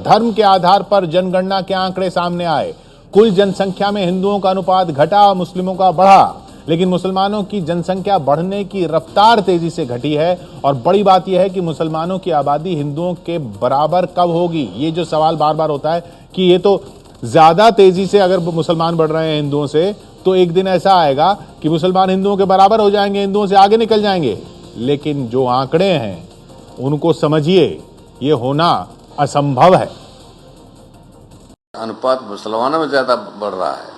धर्म के आधार पर जनगणना के आंकड़े सामने आए। कुल जनसंख्या में हिंदुओं का अनुपात घटा, मुस्लिमों का बढ़ा, लेकिन मुसलमानों की जनसंख्या बढ़ने की रफ्तार तेजी से घटी है। और बड़ी बात यह है कि मुसलमानों की आबादी हिंदुओं के बराबर कब होगी। ये जो सवाल बार बार होता है कि ये तो ज्यादा तेजी से अगर मुसलमान बढ़ रहे हैं हिंदुओं से, तो एक दिन ऐसा आएगा कि मुसलमान हिंदुओं के बराबर हो जाएंगे, हिंदुओं से आगे निकल जाएंगे। लेकिन जो आंकड़े हैं उनको समझिए, ये होना असंभव है। अनुपात मुसलमानों में ज्यादा बढ़ रहा है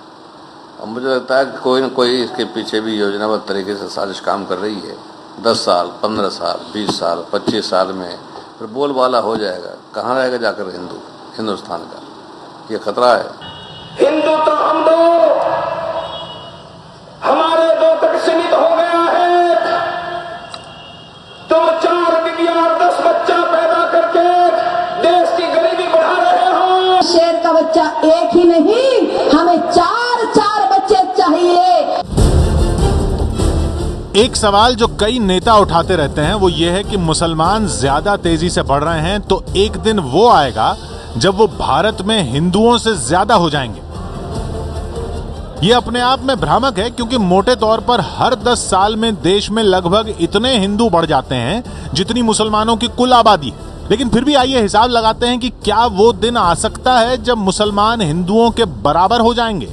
और मुझे लगता है कि कोई न कोई इसके पीछे भी योजनाबद्ध तरीके से साजिश काम कर रही है। 10 साल, 15 साल, 20 साल, 25 साल में फिर बोलबाला हो जाएगा। कहाँ रहेगा जाकर हिंदुस्तान का? ये खतरा है। हिंदू तो हम दो, हमारे दो तक सीमित हो गया है। 2-4 बिटिया और 10 बच्चा पैदा करके देश की गरीबी बढ़ा रहे हो। शेर का बच्चा एक ही नहीं, हमें 4 बच्चे चाहिए। एक सवाल जो कई नेता उठाते रहते हैं वो ये है कि मुसलमान ज्यादा तेजी से बढ़ रहे हैं, तो एक दिन वो आएगा जब वो भारत में हिंदुओं से ज्यादा हो जाएंगे। ये अपने आप में भ्रामक है, क्योंकि मोटे तौर पर हर 10 साल में देश में लगभग इतने हिंदू बढ़ जाते हैं जितनी मुसलमानों की कुल आबादी है। लेकिन फिर भी आइए हिसाब लगाते हैं कि क्या वो दिन आ सकता है जब मुसलमान हिंदुओं के बराबर हो जाएंगे।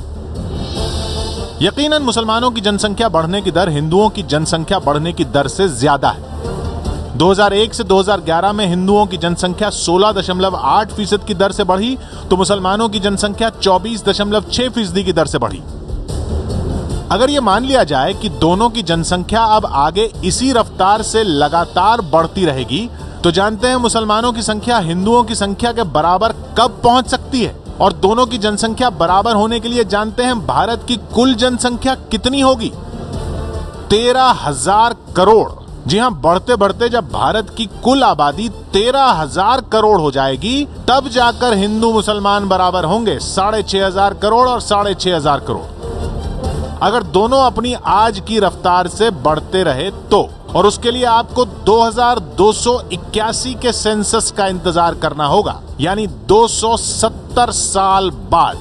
यकीनन मुसलमानों की जनसंख्या बढ़ने की दर हिंदुओं की जनसंख्या बढ़ने की दर से ज्यादा है। 2001 से 2011 में हिंदुओं की जनसंख्या 16.8% की दर से बढ़ी, तो मुसलमानों की जनसंख्या 24.6% की दर से बढ़ी। अगर यह मान लिया जाए कि दोनों की जनसंख्या अब आगे इसी रफ्तार से लगातार बढ़ती रहेगी, तो जानते हैं मुसलमानों की संख्या हिंदुओं की संख्या के बराबर कब पहुंच सकती है। और दोनों की जनसंख्या बराबर होने के लिए जानते हैं भारत की कुल जनसंख्या कितनी होगी? 13,000 करोड़। जी हां, बढ़ते बढ़ते जब भारत की कुल आबादी 13,000 करोड़ हो जाएगी, तब जाकर हिंदू मुसलमान बराबर होंगे। 6,500 करोड़ और 6,500 करोड़। अगर दोनों अपनी आज की रफ्तार से बढ़ते रहे तो, और उसके लिए आपको 2281 के सेंसस का इंतजार करना होगा, यानी 270 साल बाद।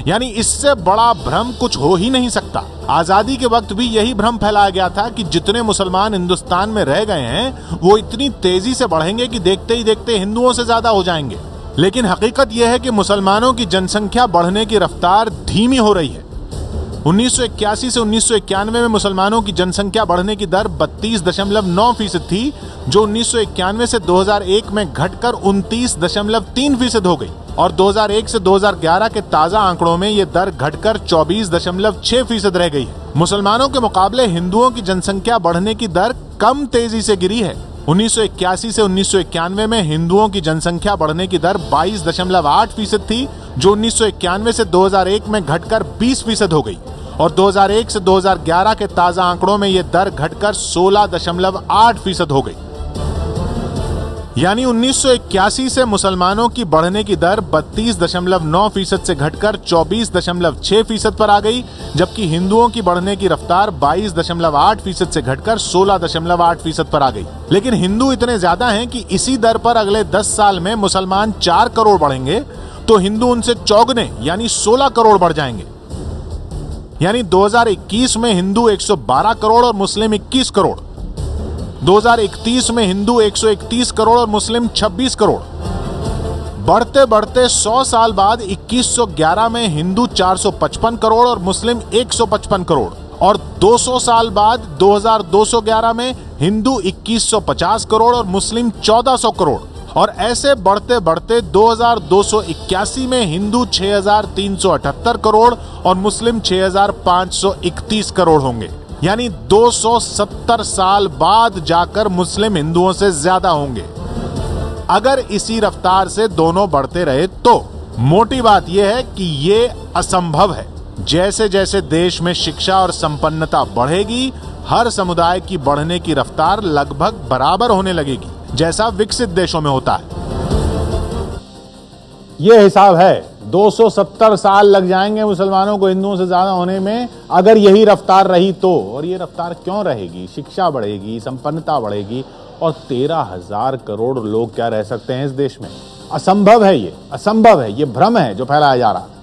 यानी इससे बड़ा भ्रम कुछ हो ही नहीं सकता। आजादी के वक्त भी यही भ्रम फैलाया गया था कि जितने मुसलमान हिंदुस्तान में रह गए हैं वो इतनी तेजी से बढ़ेंगे कि देखते ही देखते हिंदुओं से ज्यादा हो जाएंगे। लेकिन हकीकत यह है कि मुसलमानों की जनसंख्या बढ़ने की रफ्तार धीमी हो रही है। 1981 से 1991 में मुसलमानों की जनसंख्या बढ़ने की दर 32.9% थी, जो 1991 से 2001 में घटकर 29.3% हो गई। और 2001 से 2011 के ताजा आंकड़ों में यह दर घटकर 24.6% रह गई है। मुसलमानों के मुकाबले हिंदुओं की जनसंख्या बढ़ने की दर कम तेजी से गिरी है। 1981 से 1991 में हिंदुओं की जनसंख्या बढ़ने की दर 22.8% थी, जो 1991 से 2001 में घटकर 20% हो गई। और 2001 से 2011 के ताजा आंकड़ों में यह दर घटकर 16.8% हो गई। यानी 1981 से मुसलमानों की बढ़ने की दर 32.9% से घटकर 24.6% पर आ गई, जबकि हिंदुओं की बढ़ने की रफ्तार 22.8% से घटकर 16.8% पर आ गई। लेकिन हिंदू इतने ज्यादा हैं कि इसी दर पर अगले 10 साल में मुसलमान 4 करोड़ बढ़ेंगे, तो हिंदू उनसे चौगुने यानी 16 करोड़ बढ़ जाएंगे। यानी 2021 में हिंदू 112 करोड़ और मुस्लिम 21 करोड़। 2031 में हिंदू 131 करोड़ और मुस्लिम 26 करोड़। बढ़ते बढ़ते 100 साल बाद 2111 में हिंदू 455 करोड़ और मुस्लिम 155 करोड़। और 200 साल बाद 2211 में हिंदू 2150 करोड़ और मुस्लिम 1400 करोड़। और ऐसे बढ़ते बढ़ते 2281 में हिंदू 6378 करोड़ और मुस्लिम 6531 करोड़ होंगे। यानी 270 साल बाद जाकर मुस्लिम हिंदुओं से ज्यादा होंगे। अगर इसी रफ्तार से दोनों बढ़ते रहे तो मोटी बात यह है कि ये असंभव है। जैसे जैसे देश में शिक्षा और संपन्नता बढ़ेगी, हर समुदाय की बढ़ने की रफ्तार लगभग बराबर होने लगेगी, जैसा विकसित देशों में होता है। यह हिसाब है। 270 साल लग जाएंगे मुसलमानों को हिंदुओं से ज्यादा होने में, अगर यही रफ्तार रही तो। और ये रफ्तार क्यों रहेगी? शिक्षा बढ़ेगी, संपन्नता बढ़ेगी, और 13,000 करोड़ लोग क्या रह सकते हैं इस देश में? असंभव है, ये असंभव है, ये भ्रम है जो फैलाया जा रहा है।